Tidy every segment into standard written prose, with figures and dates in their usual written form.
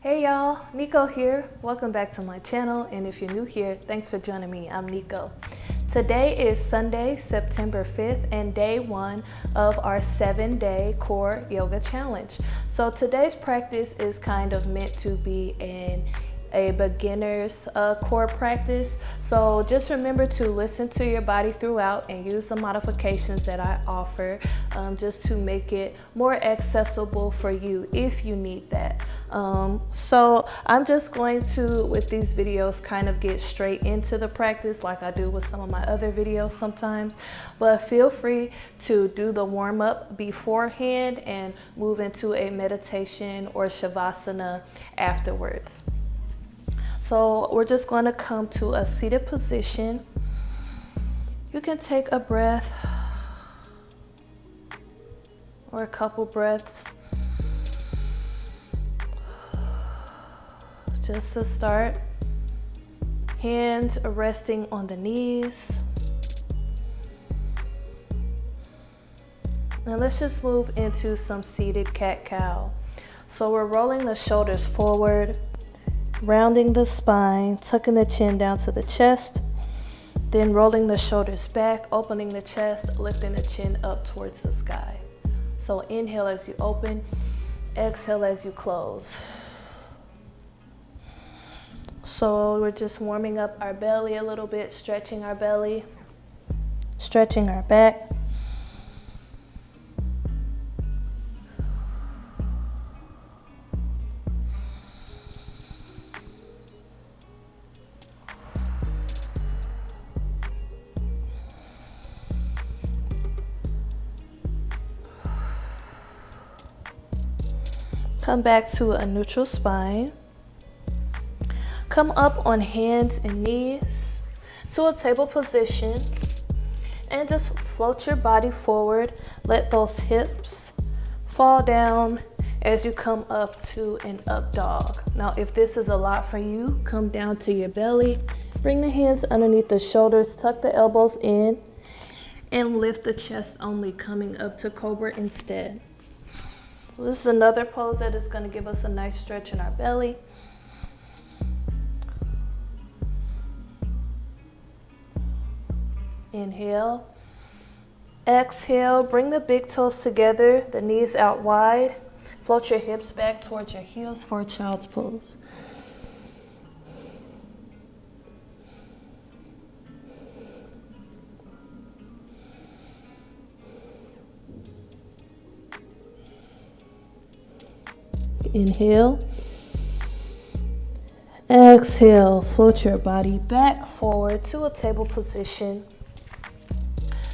Hey y'all, Nico here. Welcome back to my channel, and if you're new here, thanks for joining me. I'm Nico. Today is Sunday, September 5th, and day 1 of our 7-day core yoga challenge. So today's practice is kind of meant to be a beginner's core practice. So just remember to listen to your body throughout and use the modifications that I offer just to make it more accessible for you if you need that. So I'm just going to, with these videos, kind of get straight into the practice like I do with some of my other videos sometimes, but feel free to do the warm-up beforehand and move into a meditation or shavasana afterwards. So we're just going to come to a seated position. You can take a breath or a couple breaths just to start. Hands resting on the knees. Now let's just move into some seated cat-cow. So we're rolling the shoulders forward, rounding the spine, tucking the chin down to the chest, then rolling the shoulders back, opening the chest, lifting the chin up towards the sky. So inhale as you open, exhale as you close. So we're just warming up our belly a little bit, stretching our belly, stretching our back. Come back to a neutral spine. Come up on hands and knees to a table position and just float your body forward. Let those hips fall down as you come up to an up dog. Now, if this is a lot for you, come down to your belly. Bring the hands underneath the shoulders, tuck the elbows in, and lift the chest only, coming up to cobra instead. So this is another pose that is going to give us a nice stretch in our belly. Inhale. Exhale. Bring the big toes together, the knees out wide. Float your hips back towards your heels for a child's pose. Inhale. Exhale. Float your body back forward to a table position.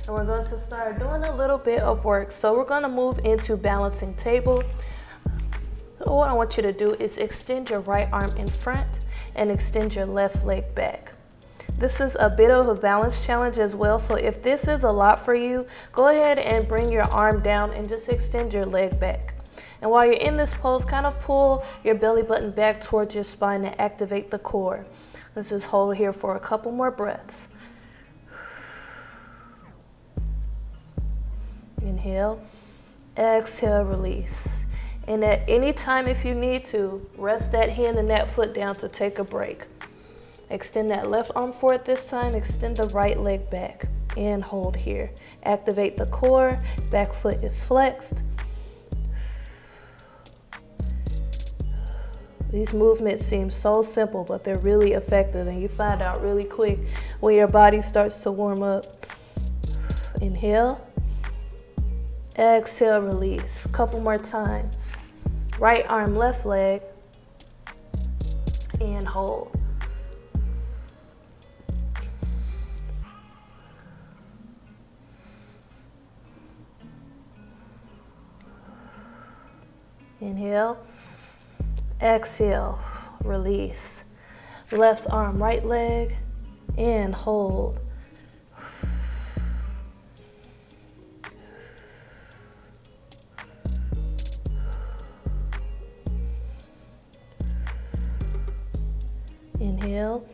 And we're going to start doing a little bit of work. So we're going to move into balancing table. So what I want you to do is extend your right arm in front and extend your left leg back. This is a bit of a balance challenge as well. So if this is a lot for you, go ahead and bring your arm down and just extend your leg back. And while you're in this pose, kind of pull your belly button back towards your spine to activate the core. Let's just hold here for a couple more breaths. Inhale, exhale, release. And at any time, if you need to, rest that hand and that foot down to take a break. Extend that left arm forward this time, extend the right leg back, and hold here. Activate the core, back foot is flexed. These movements seem so simple, but they're really effective, and you find out really quick when your body starts to warm up. Inhale, exhale, release. Couple more times. Right arm, left leg, and hold. Inhale. Exhale, release. Left arm, right leg, and hold. Inhale,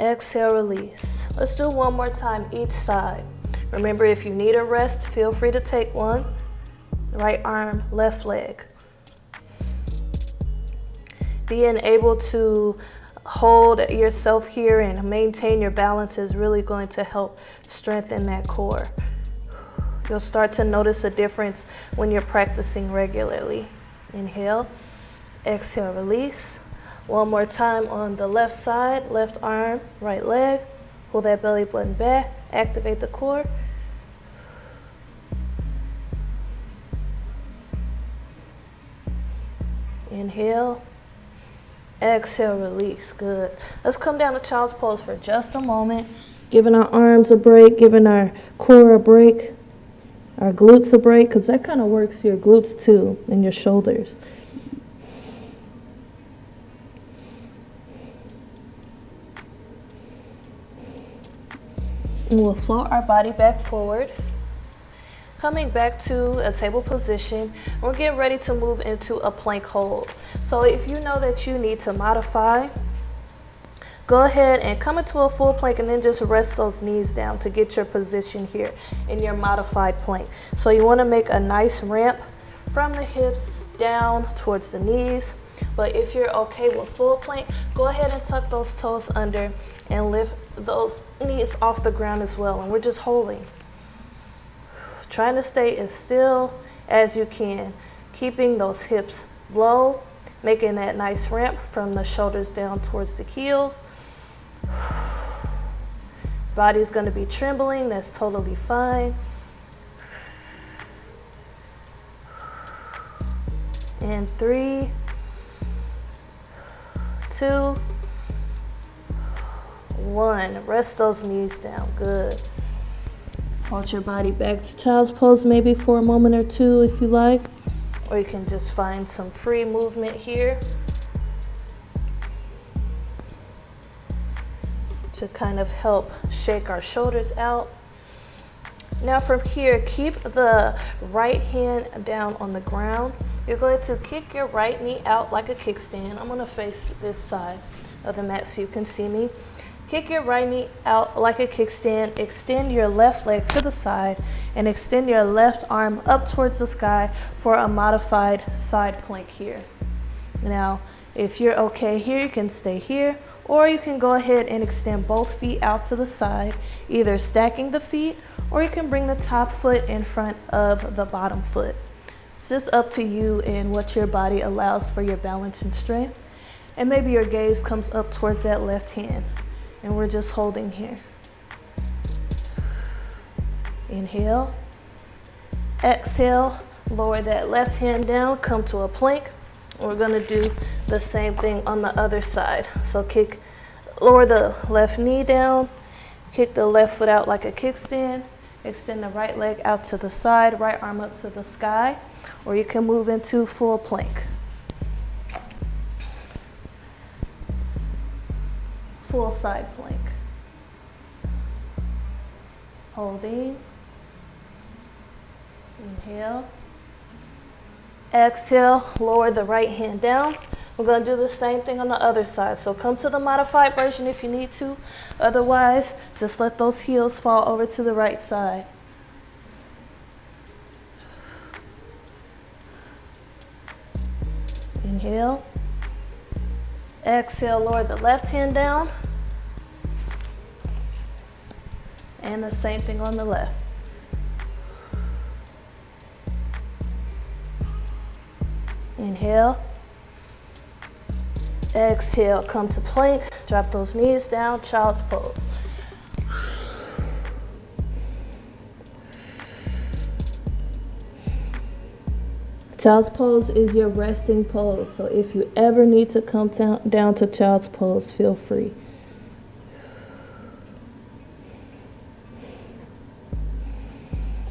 exhale, release. Let's do one more time each side. Remember, if you need a rest, feel free to take one. Right arm, left leg. Being able to hold yourself here and maintain your balance is really going to help strengthen that core. You'll start to notice a difference when you're practicing regularly. Inhale, exhale, release. One more time on the left side, left arm, right leg. Pull that belly button back, activate the core. Inhale, exhale, release. Good. Let's come down to child's pose for just a moment, giving our arms a break, giving our core a break, our glutes a break, because that kind of works your glutes too and your shoulders. And we'll float our body back forward. Coming back to a table position, we're getting ready to move into a plank hold. So if you know that you need to modify, go ahead and come into a full plank and then just rest those knees down to get your position here in your modified plank. So you want to make a nice ramp from the hips down towards the knees. But if you're okay with full plank, go ahead and tuck those toes under and lift those knees off the ground as well. And we're just holding. Trying to stay as still as you can, keeping those hips low, making that nice ramp from the shoulders down towards the heels. Body's going to be trembling, that's totally fine. And 3, 2, 1. Rest those knees down. Good. Hold your body back to child's pose maybe for a moment or two if you like, or you can just find some free movement here to kind of help shake our shoulders out. Now from here, keep the right hand down on the ground. You're going to kick your right knee out like a kickstand. I'm going to face this side of the mat so you can see me. Kick your right knee out like a kickstand, extend your left leg to the side, and extend your left arm up towards the sky for a modified side plank here. Now, if you're okay here, you can stay here, or you can go ahead and extend both feet out to the side, either stacking the feet, or you can bring the top foot in front of the bottom foot. It's just up to you and what your body allows for your balance and strength. And maybe your gaze comes up towards that left hand. And we're just holding here. Inhale, exhale, lower that left hand down, come to a plank. We're gonna do the same thing on the other side. So lower the left knee down, kick the left foot out like a kickstand, extend the right leg out to the side, right arm up to the sky, or you can move into full plank. Full side plank. Holding. Inhale. Exhale, lower the right hand down. We're going to do the same thing on the other side. So come to the modified version if you need to. Otherwise, just let those heels fall over to the right side. Inhale. Exhale, lower the left hand down. And the same thing on the left. Inhale. Exhale, come to plank. Drop those knees down, child's pose. Child's pose is your resting pose, so if you ever need to come down to child's pose, feel free.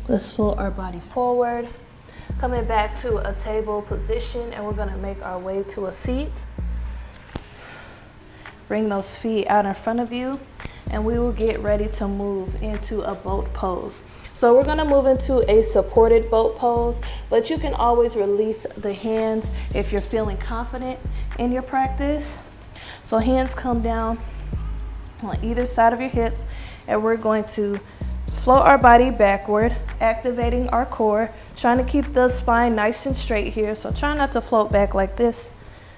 Let's fold our body forward, coming back to a table position, and we're going to make our way to a seat. Bring those feet out in front of you, and we will get ready to move into a boat pose. So we're going to move into a supported boat pose, but you can always release the hands if you're feeling confident in your practice. So hands come down on either side of your hips, and we're going to float our body backward, activating our core, trying to keep the spine nice and straight here. So try not to float back like this.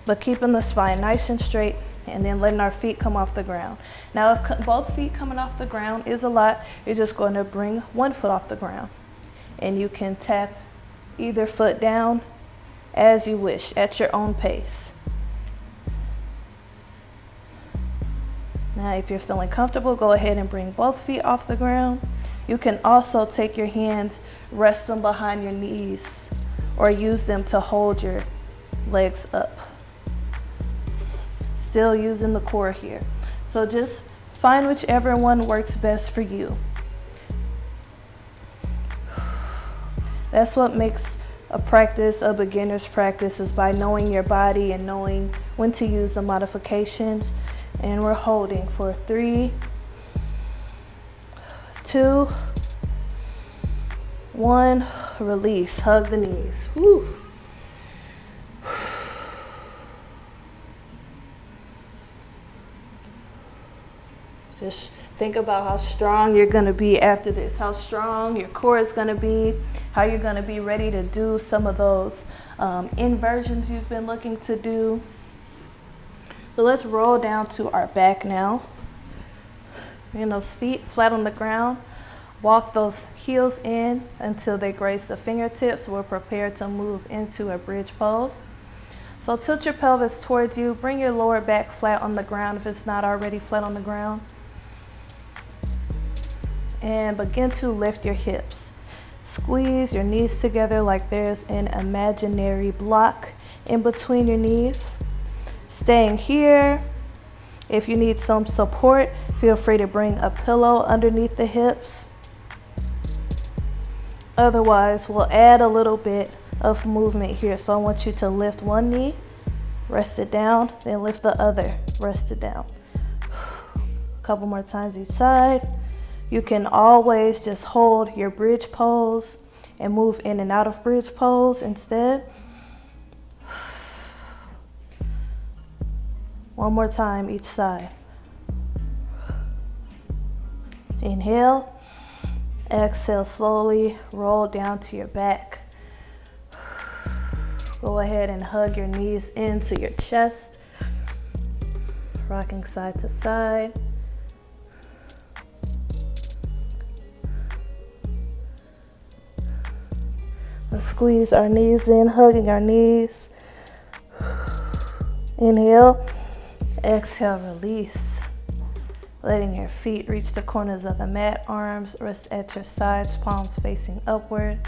but keeping the spine nice and straight, and then letting our feet come off the ground. Now, if both feet coming off the ground is a lot, you're just going to bring one foot off the ground, and you can tap either foot down as you wish at your own pace. Now, if you're feeling comfortable, go ahead and bring both feet off the ground. You can also take your hands, rest them behind your knees, or use them to hold your legs up. Still using the core here. So just find whichever one works best for you. That's what makes a practice a beginner's practice, is by knowing your body and knowing when to use the modifications. And we're holding for 3, 2, 1, release, hug the knees. Whew. Just think about how strong you're going to be after this, how strong your core is going to be, how you're going to be ready to do some of those inversions you've been looking to do. So let's roll down to our back now. Bring those feet flat on the ground. Walk those heels in until they graze the fingertips. We're prepared to move into a bridge pose. So tilt your pelvis towards you. Bring your lower back flat on the ground if it's not already flat on the ground. And begin to lift your hips. Squeeze your knees together like there's an imaginary block in between your knees. Staying here. If you need some support, feel free to bring a pillow underneath the hips. Otherwise, we'll add a little bit of movement here. So I want you to lift one knee, rest it down, then lift the other, rest it down. A couple more times each side. You can always just hold your bridge pose and move in and out of bridge pose instead. One more time each side. Inhale. Exhale, slowly roll down to your back. Go ahead and hug your knees into your chest. Rocking side to side. Let's squeeze our knees in, hugging our knees. Inhale. Exhale, release. Letting your feet reach the corners of the mat, arms rest at your sides, palms facing upward.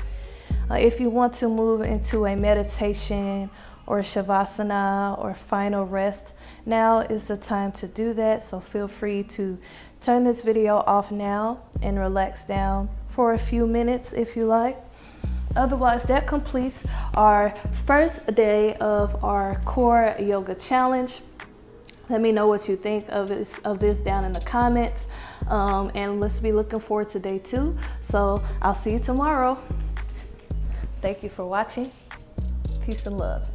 If you want to move into a meditation or shavasana or final rest, now is the time to do that. So feel free to turn this video off now and relax down for a few minutes if you like. Otherwise, that completes our first day of our core yoga challenge. Let me know what you think of this down in the comments. And let's be looking forward to day 2. So I'll see you tomorrow. Thank you for watching. Peace and love.